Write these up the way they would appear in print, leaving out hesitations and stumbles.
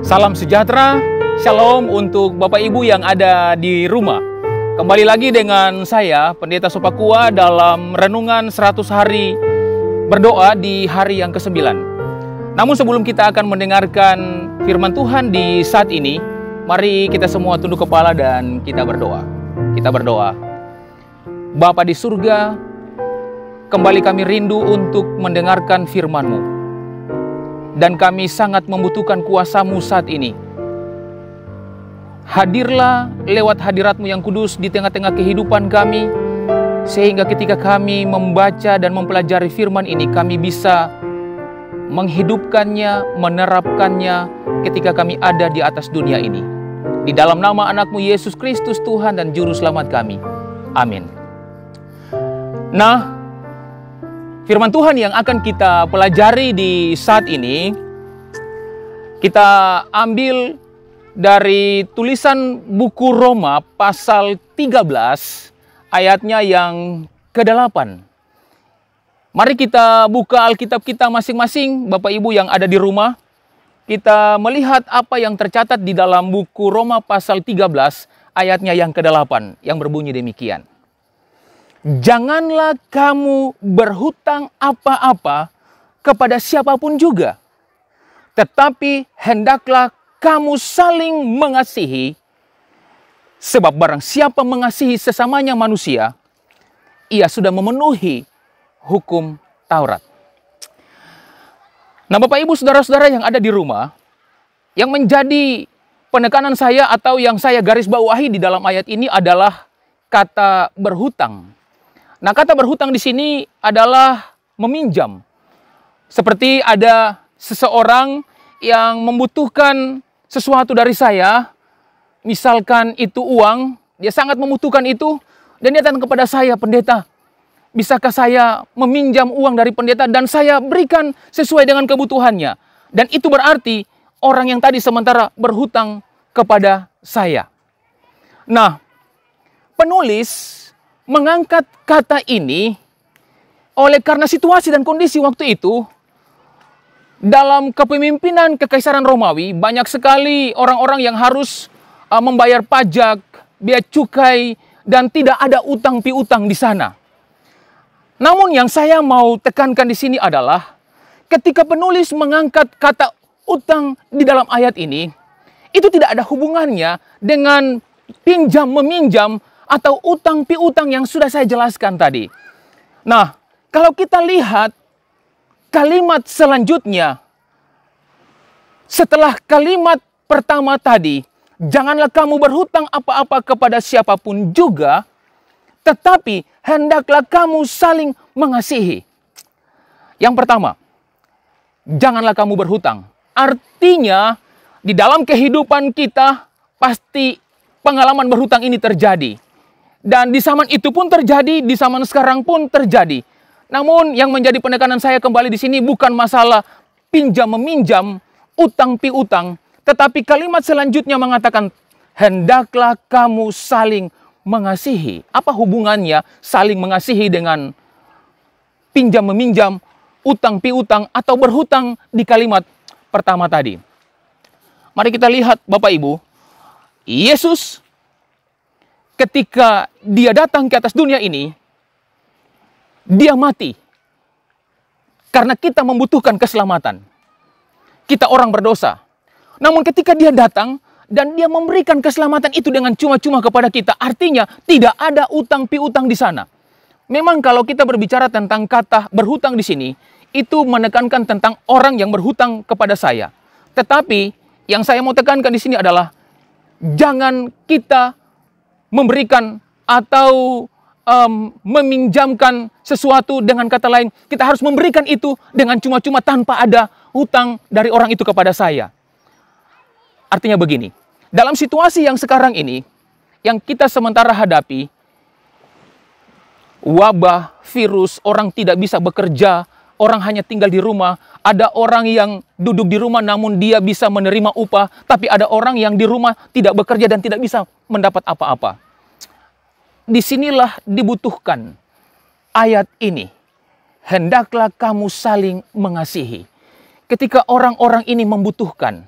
Salam sejahtera, shalom untuk Bapak Ibu yang ada di rumah. Kembali lagi dengan saya, Pendeta Sopakua, dalam renungan 100 hari berdoa di hari yang ke-9. Namun sebelum kita akan mendengarkan firman Tuhan di saat ini, mari kita semua tunduk kepala dan kita berdoa. Kita berdoa. Bapa di surga, kembali kami rindu untuk mendengarkan firman-Mu. Dan kami sangat membutuhkan kuasa-Mu saat ini. Hadirlah lewat hadirat-Mu yang kudus di tengah-tengah kehidupan kami, sehingga ketika kami membaca dan mempelajari firman ini, kami bisa menghidupkannya, menerapkannya ketika kami ada di atas dunia ini. Di dalam nama anak-Mu Yesus Kristus, Tuhan dan Juru Selamat kami. Amin. Nah, firman Tuhan yang akan kita pelajari di saat ini, kita ambil dari tulisan buku Roma pasal 13, ayatnya yang ke-8. Mari kita buka Alkitab kita masing-masing, Bapak Ibu yang ada di rumah. Kita melihat apa yang tercatat di dalam buku Roma pasal 13, ayatnya yang ke-8, yang berbunyi demikian. Janganlah kamu berhutang apa-apa kepada siapapun juga, tetapi hendaklah kamu saling mengasihi, sebab barang siapa mengasihi sesamanya manusia, ia sudah memenuhi hukum Taurat. Nah, Bapak Ibu, saudara-saudara yang ada di rumah, yang menjadi penekanan saya atau yang saya garis bawahi di dalam ayat ini adalah kata berhutang. Nah, kata berhutang di sini adalah meminjam. Seperti ada seseorang yang membutuhkan sesuatu dari saya, misalkan itu uang, dia sangat membutuhkan itu, dan dia datang kepada saya, pendeta, bisakah saya meminjam uang dari pendeta dan saya berikan sesuai dengan kebutuhannya? Dan itu berarti orang yang tadi sementara berhutang kepada saya. Nah, penulis mengangkat kata ini oleh karena situasi dan kondisi waktu itu. Dalam kepemimpinan Kekaisaran Romawi, banyak sekali orang-orang yang harus membayar pajak, bea cukai, dan tidak ada utang piutang di sana. Namun yang saya mau tekankan di sini adalah ketika penulis mengangkat kata utang di dalam ayat ini, itu tidak ada hubungannya dengan pinjam meminjam atau utang piutang yang sudah saya jelaskan tadi. Nah, kalau kita lihat kalimat selanjutnya, setelah kalimat pertama tadi, janganlah kamu berhutang apa-apa kepada siapapun juga, tetapi hendaklah kamu saling mengasihi. Yang pertama, janganlah kamu berhutang. Artinya, di dalam kehidupan kita, pasti pengalaman berhutang ini terjadi. Dan di zaman itu pun terjadi, di zaman sekarang pun terjadi. Namun yang menjadi penekanan saya kembali di sini bukan masalah pinjam meminjam, utang piutang, tetapi kalimat selanjutnya mengatakan hendaklah kamu saling mengasihi. Apa hubungannya saling mengasihi dengan pinjam meminjam, utang piutang atau berhutang di kalimat pertama tadi? Mari kita lihat Bapak Ibu, Yesus ketika dia datang ke atas dunia ini, dia mati karena kita membutuhkan keselamatan. Kita orang berdosa. Namun ketika dia datang dan dia memberikan keselamatan itu dengan cuma-cuma kepada kita, artinya tidak ada utang piutang di sana. Memang kalau kita berbicara tentang kata berhutang di sini, itu menekankan tentang orang yang berhutang kepada saya. Tetapi yang saya mau tekankan di sini adalah jangan kita memberikan atau meminjamkan sesuatu, dengan kata lain, kita harus memberikan itu dengan cuma-cuma tanpa ada hutang dari orang itu kepada saya. Artinya begini, dalam situasi yang sekarang ini, yang kita sementara hadapi, wabah, virus, orang tidak bisa bekerja, orang hanya tinggal di rumah, ada orang yang duduk di rumah namun dia bisa menerima upah, tapi ada orang yang di rumah tidak bekerja dan tidak bisa mendapat apa-apa. Disinilah dibutuhkan ayat ini. Hendaklah kamu saling mengasihi. Ketika orang-orang ini membutuhkan,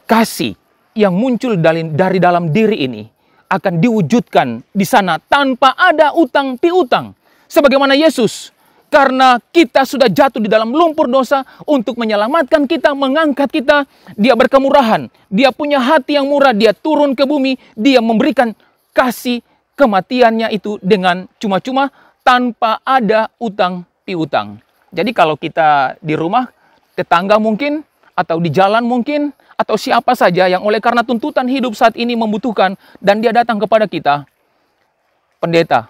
kasih yang muncul dari dalam diri ini akan diwujudkan di sana tanpa ada utang piutang. Sebagaimana Yesus, karena kita sudah jatuh di dalam lumpur dosa, untuk menyelamatkan kita, mengangkat kita, Dia berkemurahan. Dia punya hati yang murah, Dia turun ke bumi, Dia memberikan kasih kematiannya itu dengan cuma-cuma tanpa ada utang piutang. Jadi kalau kita di rumah, tetangga mungkin, atau di jalan mungkin, atau siapa saja yang oleh karena tuntutan hidup saat ini membutuhkan, dan dia datang kepada kita, pendeta,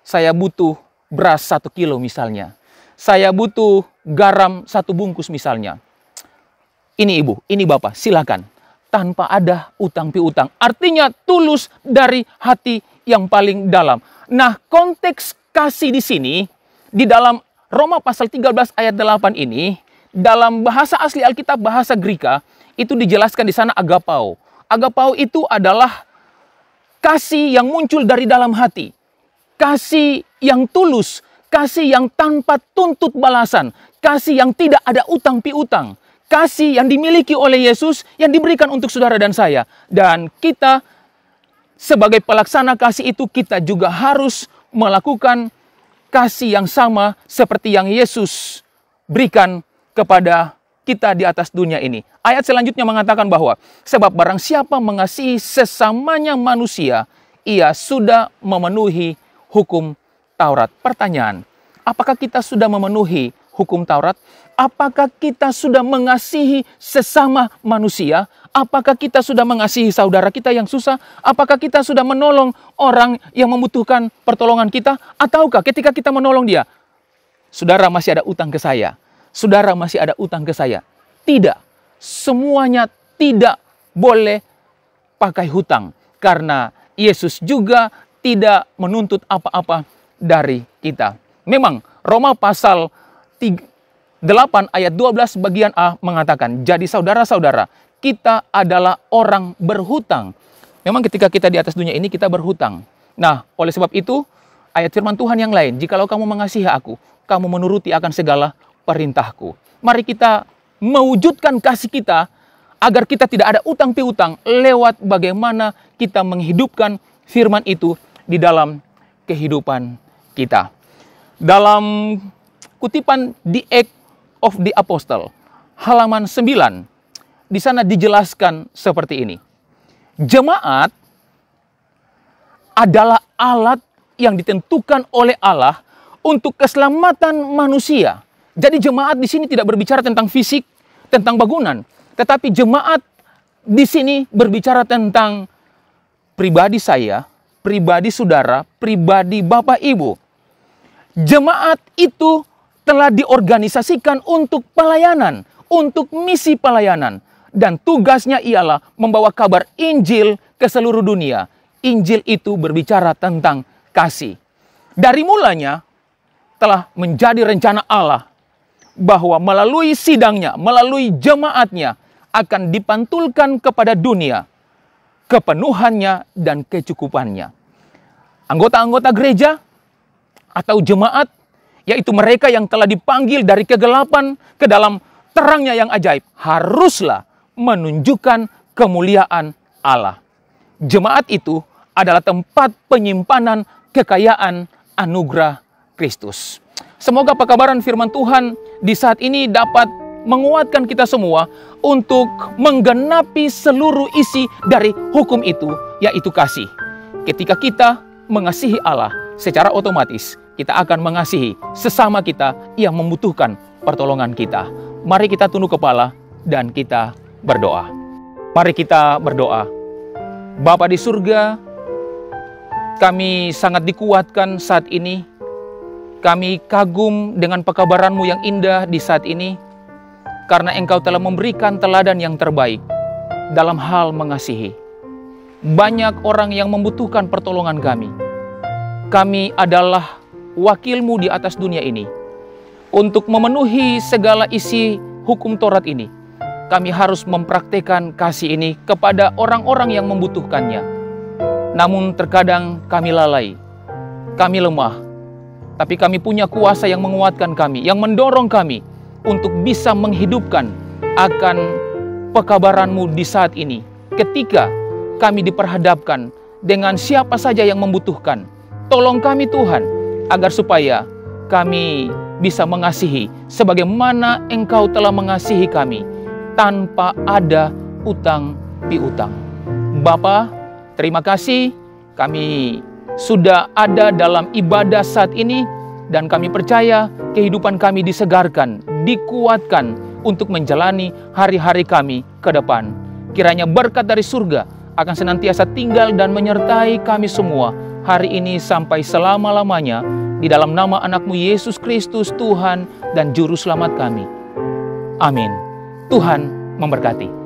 saya butuh beras 1 kilo misalnya. Saya butuh garam 1 bungkus misalnya. Ini ibu, ini bapak, silakan. Tanpa ada utang piutang. Artinya tulus dari hati yang paling dalam. Nah, konteks kasih di sini, di dalam Roma pasal 13 ayat 8 ini, dalam bahasa asli Alkitab, bahasa Greka, itu dijelaskan di sana agapao. Agapao itu adalah kasih yang muncul dari dalam hati. Kasih yang tulus, kasih yang tanpa tuntut balasan, kasih yang tidak ada utang piutang, kasih yang dimiliki oleh Yesus yang diberikan untuk saudara dan saya. Dan kita sebagai pelaksana kasih itu, kita juga harus melakukan kasih yang sama seperti yang Yesus berikan kepada kita di atas dunia ini. Ayat selanjutnya mengatakan bahwa sebab barang siapa mengasihi sesamanya manusia, ia sudah memenuhi hukum Taurat. Pertanyaan, apakah kita sudah memenuhi hukum Taurat? Apakah kita sudah mengasihi sesama manusia? Apakah kita sudah mengasihi saudara kita yang susah? Apakah kita sudah menolong orang yang membutuhkan pertolongan kita? Ataukah ketika kita menolong dia, saudara masih ada utang ke saya? Saudara masih ada utang ke saya? Tidak. Semuanya tidak boleh pakai hutang. Karena Yesus juga tidak menuntut apa-apa dari kita. Memang Roma pasal 8 ayat 12 bagian A mengatakan, jadi saudara-saudara, kita adalah orang berhutang. Memang ketika kita di atas dunia ini kita berhutang. Nah, oleh sebab itu ayat firman Tuhan yang lain, jikalau kamu mengasihi aku, kamu menuruti akan segala perintahku. Mari kita mewujudkan kasih kita agar kita tidak ada utang piutang lewat bagaimana kita menghidupkan firman itu di dalam kehidupan kita. Dalam kutipan The Act of the Apostle, halaman 9, di sana dijelaskan seperti ini. Jemaat adalah alat yang ditentukan oleh Allah untuk keselamatan manusia. Jadi jemaat di sini tidak berbicara tentang fisik, tentang bangunan, tetapi jemaat di sini berbicara tentang pribadi saya, pribadi saudara, pribadi Bapak Ibu. Jemaat itu telah diorganisasikan untuk pelayanan, untuk misi pelayanan. Dan tugasnya ialah membawa kabar Injil ke seluruh dunia. Injil itu berbicara tentang kasih. Dari mulanya telah menjadi rencana Allah bahwa melalui sidangnya, melalui jemaatnya akan dipantulkan kepada dunia kepenuhannya dan kecukupannya. Anggota-anggota gereja atau jemaat, yaitu mereka yang telah dipanggil dari kegelapan ke dalam terangnya yang ajaib, haruslah menunjukkan kemuliaan Allah. Jemaat itu adalah tempat penyimpanan kekayaan anugerah Kristus. Semoga pekabaran firman Tuhan di saat ini dapat menguatkan kita semua untuk menggenapi seluruh isi dari hukum itu, yaitu kasih. Ketika kita mengasihi Allah, secara otomatis kita akan mengasihi sesama kita yang membutuhkan pertolongan kita. Mari kita tunduk kepala dan kita berdoa. Mari kita berdoa. Bapa di surga, kami sangat dikuatkan saat ini. Kami kagum dengan pekabaran-Mu yang indah di saat ini, karena Engkau telah memberikan teladan yang terbaik dalam hal mengasihi. Banyak orang yang membutuhkan pertolongan kami. Kami adalah wakil-Mu di atas dunia ini. Untuk memenuhi segala isi hukum Taurat ini, kami harus mempraktekkan kasih ini kepada orang-orang yang membutuhkannya. Namun terkadang kami lalai, kami lemah, tapi kami punya kuasa yang menguatkan kami, yang mendorong kami untuk bisa menghidupkan akan pekabaran-Mu di saat ini. Ketika kami diperhadapkan dengan siapa saja yang membutuhkan, tolong kami Tuhan, agar supaya kami bisa mengasihi sebagaimana Engkau telah mengasihi kami, tanpa ada utang piutang. Bapa, terima kasih kami sudah ada dalam ibadah saat ini, dan kami percaya kehidupan kami disegarkan, dikuatkan untuk menjalani hari-hari kami ke depan. Kiranya berkat dari surga akan senantiasa tinggal dan menyertai kami semua hari ini sampai selama-lamanya, di dalam nama anak-Mu Yesus Kristus, Tuhan dan Juru Selamat kami. Amin. Tuhan memberkati.